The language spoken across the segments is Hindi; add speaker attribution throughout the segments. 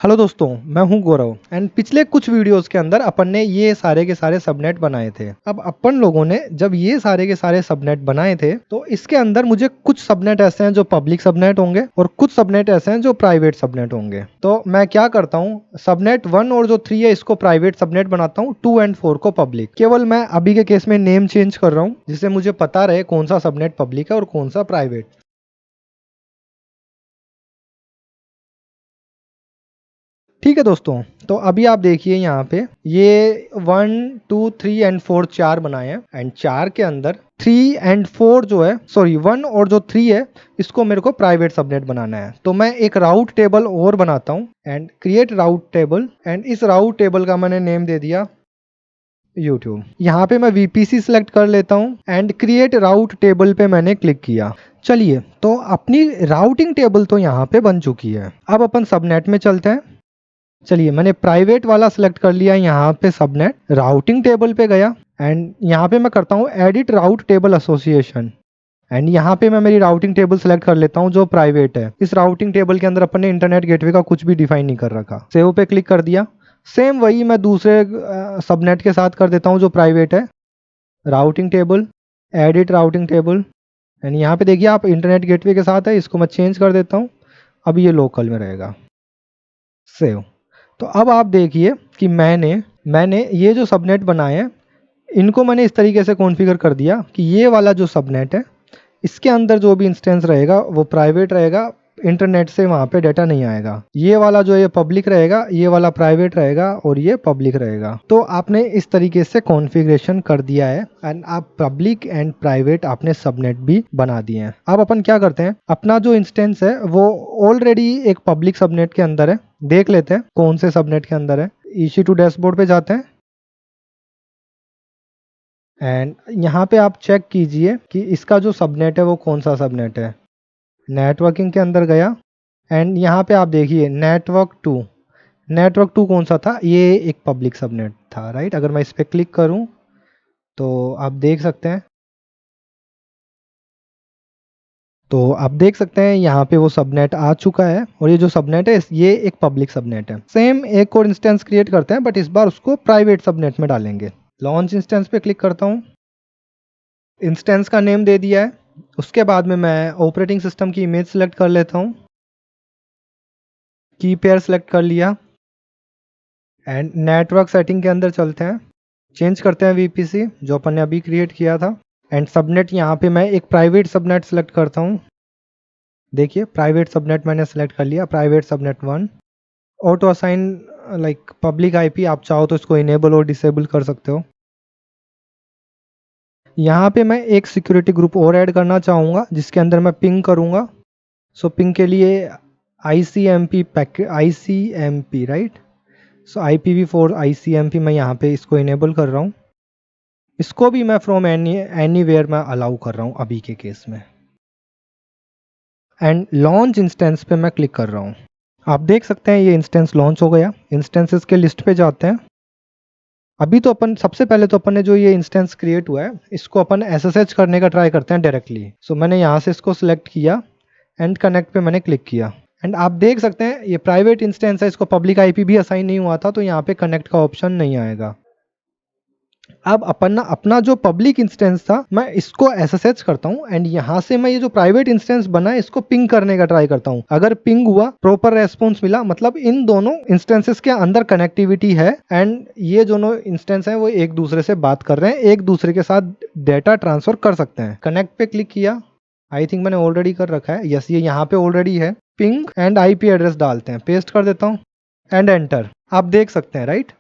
Speaker 1: हेलो दोस्तों, मैं हूं गौरव एंड पिछले कुछ वीडियोस के अंदर अपन ने ये सारे के सारे सबनेट बनाए थे। अब अपन लोगों ने जब ये सारे के सारे सबनेट बनाए थे तो इसके अंदर मुझे कुछ सबनेट ऐसे हैं जो पब्लिक सबनेट होंगे और कुछ सबनेट ऐसे हैं जो प्राइवेट सबनेट होंगे। तो मैं क्या करता हूँ, सबनेट 1 और जो 3 है इसको प्राइवेट सबनेट बनाता हूँ, 2 एंड 4 को पब्लिक। केवल मैं अभी के केस में नेम चेंज कर रहा हूँ जिससे मुझे पता रहे कौन सा सबनेट पब्लिक है और कौन सा प्राइवेट। ठीक है दोस्तों, तो अभी आप देखिए यहाँ पे ये 1 2 3 एंड 4 चार बनाए हैं एंड चार के अंदर 3 एंड 4 जो है, सॉरी 1 और जो 3 है इसको मेरे को प्राइवेट सबनेट बनाना है। तो मैं एक राउट टेबल और बनाता हूँ and create route table and इस राउट टेबल का मैंने नेम दे दिया YouTube। यहाँ पे मैं VPC सिलेक्ट कर लेता हूँ एंड क्रिएट राउट टेबल पे मैंने क्लिक किया। चलिए, तो अपनी राउटिंग टेबल तो यहाँ पे बन चुकी है। अब अपन सबनेट में चलते हैं। चलिए, मैंने प्राइवेट वाला सिलेक्ट कर लिया, यहाँ पे सबनेट राउटिंग टेबल पे गया एंड यहाँ पे मैं करता हूँ edit route table association and यहाँ पे मैं मेरी राउटिंग टेबल सेलेक्ट कर लेता हूँ जो प्राइवेट है। इस राउटिंग टेबल के अंदर अपन ने इंटरनेट गेटवे का कुछ भी डिफाइन नहीं कर रखा। सेव पे क्लिक कर दिया। सेम वही मैं दूसरे सबनेट के साथ कर देता हूँ जो प्राइवेट है। Routing table, edit routing table and यहाँ पे देखिए आप इंटरनेट गेटवे के साथ है, इसको मैं चेंज कर देता हूँ। अब ये लोकल में रहेगा। सेव। तो अब आप देखिए कि मैंने ये जो सबनेट बनाए हैं इनको मैंने इस तरीके से कॉन्फ़िगर कर दिया कि ये वाला जो सबनेट है इसके अंदर जो भी इंस्टेंस रहेगा वो प्राइवेट रहेगा, इंटरनेट से वहाँ पे डाटा नहीं आएगा। ये वाला जो है पब्लिक रहेगा, ये वाला प्राइवेट रहेगा और ये पब्लिक रहेगा। तो आपने इस तरीके से कॉन्फ़िगरेशन कर दिया है एंड आप पब्लिक एंड प्राइवेट आपने सबनेट भी बना दिए हैं। अब अपन क्या करते हैं, अपना जो इंस्टेंस है वो ऑलरेडी एक पब्लिक सबनेट के अंदर है। देख लेते हैं कौन से सबनेट के अंदर है। EC2 डैशबोर्ड पे जाते हैं एंड यहाँ पे आप चेक कीजिए कि इसका जो सबनेट है वो कौन सा सबनेट है। नेटवर्किंग के अंदर गया एंड यहाँ पे आप देखिए नेटवर्क टू कौन सा था, ये एक पब्लिक सबनेट था, राइट। अगर मैं इस पर क्लिक करूँ तो आप देख सकते हैं, यहाँ पे वो सबनेट आ चुका है और ये जो सबनेट है ये एक पब्लिक सबनेट है। सेम एक और इंस्टेंस क्रिएट करते हैं बट इस बार उसको प्राइवेट सबनेट में डालेंगे। लॉन्च इंस्टेंस पे क्लिक करता हूँ, इंस्टेंस का नेम दे दिया है। उसके बाद में मैं ऑपरेटिंग सिस्टम की इमेज सेलेक्ट कर लेता हूँ, की पेयर सेलेक्ट कर लिया एंड नेटवर्क सेटिंग के अंदर चलते हैं, चेंज करते हैं VPC जो अपन ने अभी क्रिएट किया था एंड सबनेट यहाँ पे मैं एक प्राइवेट सबनेट सेलेक्ट करता हूँ। देखिए प्राइवेट सबनेट मैंने सेलेक्ट कर लिया, private subnet 1। Auto assign like public IP, आप चाहो तो इसको इनेबल और डिसेबल कर सकते हो। यहाँ पे मैं एक सिक्योरिटी ग्रुप और ऐड करना चाहूँगा जिसके अंदर मैं पिंग करूँगा। सो पिंग के लिए ICMP पैकेट, ICMP राइट। सो IPv4 ICMP मैं यहाँ पे इसको इनेबल कर रहा हूँ। इसको भी मैं फ्रॉम एनीवेयर मैं अलाउ कर रहा हूँ अभी के केस में एंड लॉन्च इंस्टेंस पे मैं क्लिक कर रहा हूँ। आप देख सकते हैं ये इंस्टेंस लॉन्च हो गया। इंस्टेंसेस के लिस्ट पे जाते हैं। अभी तो अपन सबसे पहले तो अपन ने जो ये इंस्टेंस क्रिएट हुआ है इसको अपन SSH करने का ट्राई करते हैं डायरेक्टली। सो मैंने यहाँ से इसको सिलेक्ट किया एंड कनेक्ट पे मैंने क्लिक किया एंड आप देख सकते हैं ये प्राइवेट इंस्टेंस है, इसको पब्लिक IP भी असाइन नहीं हुआ था तो यहाँ पे कनेक्ट का ऑप्शन नहीं आएगा। अब अपन ना अपना जो पब्लिक इंस्टेंस था मैं इसको SSH करता हूँ एंड यहाँ से मैं ये जो प्राइवेट इंस्टेंस बना है इसको पिंग करने का ट्राई करता हूँ। अगर पिंग हुआ, प्रॉपर रेस्पॉन्स मिला, मतलब इन दोनों इंस्टेंसेस के अंदर कनेक्टिविटी है एंड ये दोनों इंस्टेंस हैं वो एक दूसरे से बात कर रहे हैं, एक दूसरे के साथ डेटा ट्रांसफर कर सकते हैं। कनेक्ट पे क्लिक किया, आई थिंक मैंने ऑलरेडी कर रखा है, यस ये यहाँ पे ऑलरेडी है। पिंग एंड IP एड्रेस डालते हैं, पेस्ट कर देता हूँ एंड एंटर। आप देख सकते हैं राइट,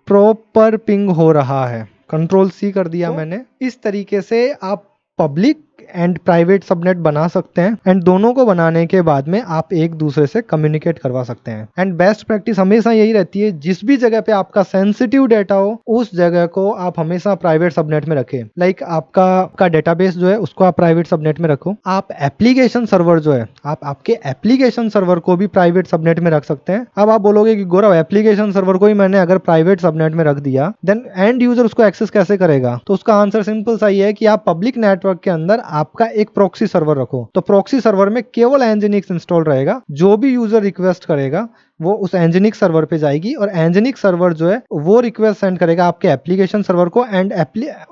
Speaker 1: प्रॉपर पिंग हो रहा है। Ctrl+C कर दिया मैंने। इस तरीके से आप पब्लिक एंड प्राइवेट सबनेट बना सकते हैं एंड दोनों को बनाने के बाद में आप एक दूसरे से कम्युनिकेट करवा सकते हैं। एंड बेस्ट प्रैक्टिस हमेशा यही रहती है, जिस भी जगह पे आपका सेंसिटिव डेटा हो उस जगह को आप हमेशा प्राइवेट सबनेट में रखें। लाइक आपका डेटाबेस जो है उसको आप प्राइवेट सबनेट में रखो। आप एप्लीकेशन सर्वर जो है, आप आपके एप्लीकेशन सर्वर को भी प्राइवेट सबनेट में रख सकते हैं। अब आप बोलोगे कि गौरव एप्लीकेशन सर्वर को ही मैंने अगर प्राइवेट सबनेट में रख दिया देन एंड यूजर उसको एक्सेस कैसे करेगा? तो उसका आंसर सिंपल सा ही है कि आप पब्लिक नेटवर्क के अंदर आपका एक प्रॉक्सी सर्वर रखो। तो प्रॉक्सी सर्वर में केवल nginx इंस्टॉल रहेगा। जो भी यूजर रिक्वेस्ट करेगा वो उस एंजिनिक सर्वर पे जाएगी और एंजिनिक सर्वर जो है वो रिक्वेस्ट सेंड करेगा आपके एप्लीकेशन सर्वर को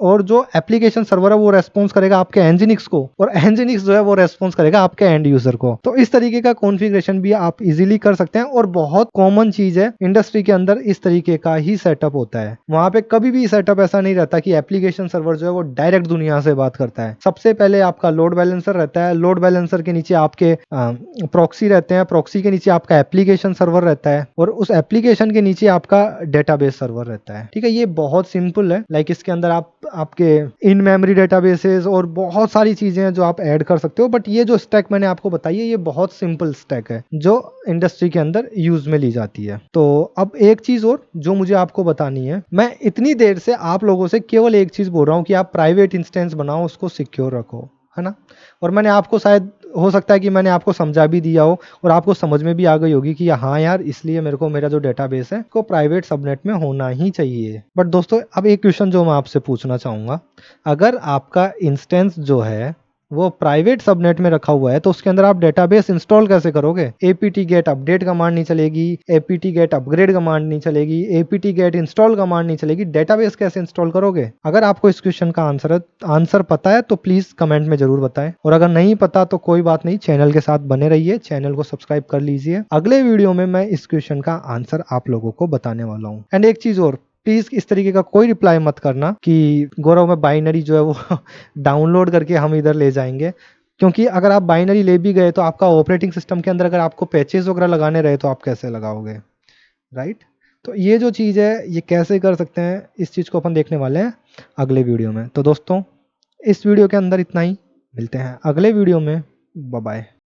Speaker 1: और जो एप्लीकेशन सर्वर है वो रेस्पॉन्स करेगा आपके एंजिनिक्स को और एंजिनिक्स जो है वो रेस्पॉन्स करेगा आपके एंड यूजर को। तो इस तरीके का कॉन्फ़िगरेशन भी आप इजीली कर सकते हैं और बहुत कॉमन चीज है इंडस्ट्री के अंदर, इस तरीके का ही सेटअप होता है। वहां पे कभी भी सेटअप ऐसा नहीं रहता कि एप्लीकेशन सर्वर जो है वो डायरेक्ट दुनिया से बात करता है। सबसे पहले आपका लोड बैलेंसर रहता है, लोड बैलेंसर के नीचे आपके प्रॉक्सी रहते हैं, प्रॉक्सी के नीचे आपका एप्लीकेशन सर्वर रहता है और उस एप्लीकेशन के नीचे आपका डेटाबेस सर्वर रहता है। ठीक है, ये बहुत सिंपल है। लाइक इसके अंदर आप आपके इन मेमोरी डेटाबेसेस और बहुत सारी चीजें हैं जो आप ऐड कर सकते हो, बट ये जो स्टैक मैंने आपको बताई है ये बहुत सिंपल स्टैक है जो इंडस्ट्री के अंदर यूज में ली जाती है। तो अब एक चीज और जो मुझे आपको बतानी है, मैं इतनी देर से आप लोगों से केवल एक चीज बोल रहा हूँ कि आप प्राइवेट इंस्टेंस बनाओ, उसको सिक्योर रखो, है ना। और मैंने आपको शायद हो सकता है कि मैंने आपको समझा भी दिया हो और आपको समझ में भी आ गई होगी कि हाँ यार, इसलिए मेरे को मेरा जो डेटाबेस है को प्राइवेट सबनेट में होना ही चाहिए। बट दोस्तों अब एक क्वेश्चन जो मैं आपसे पूछना चाहूंगा, अगर आपका इंस्टेंस जो है वो प्राइवेट सबनेट में रखा हुआ है तो उसके अंदर आप डेटाबेस इंस्टॉल कैसे करोगे? apt get अपडेट कमांड नहीं चलेगी, apt get अपग्रेड कमांड नहीं चलेगी, apt get इंस्टॉल कमांड नहीं चलेगी, डेटाबेस कैसे इंस्टॉल करोगे? अगर आपको इस क्वेश्चन का आंसर पता है तो प्लीज कमेंट में जरूर बताएं, और अगर नहीं पता तो कोई बात नहीं, चैनल के साथ बने रहिए, चैनल को सब्सक्राइब कर लीजिए। अगले वीडियो में मैं इस क्वेश्चन का आंसर आप लोगों को बताने वाला हूँ। एंड एक चीज और, प्लीज इस तरीके का कोई रिप्लाई मत करना कि गौरव में बाइनरी जो है वो डाउनलोड करके हम इधर ले जाएंगे, क्योंकि अगर आप बाइनरी ले भी गए तो आपका ऑपरेटिंग सिस्टम के अंदर अगर आपको पैचेस वगैरह लगाने रहे तो आप कैसे लगाओगे, राइट। तो ये जो चीज़ है ये कैसे कर सकते हैं, इस चीज़ को अपन देखने वाले हैं अगले वीडियो में। तो दोस्तों इस वीडियो के अंदर इतना ही, मिलते हैं अगले वीडियो में, बाय बाय।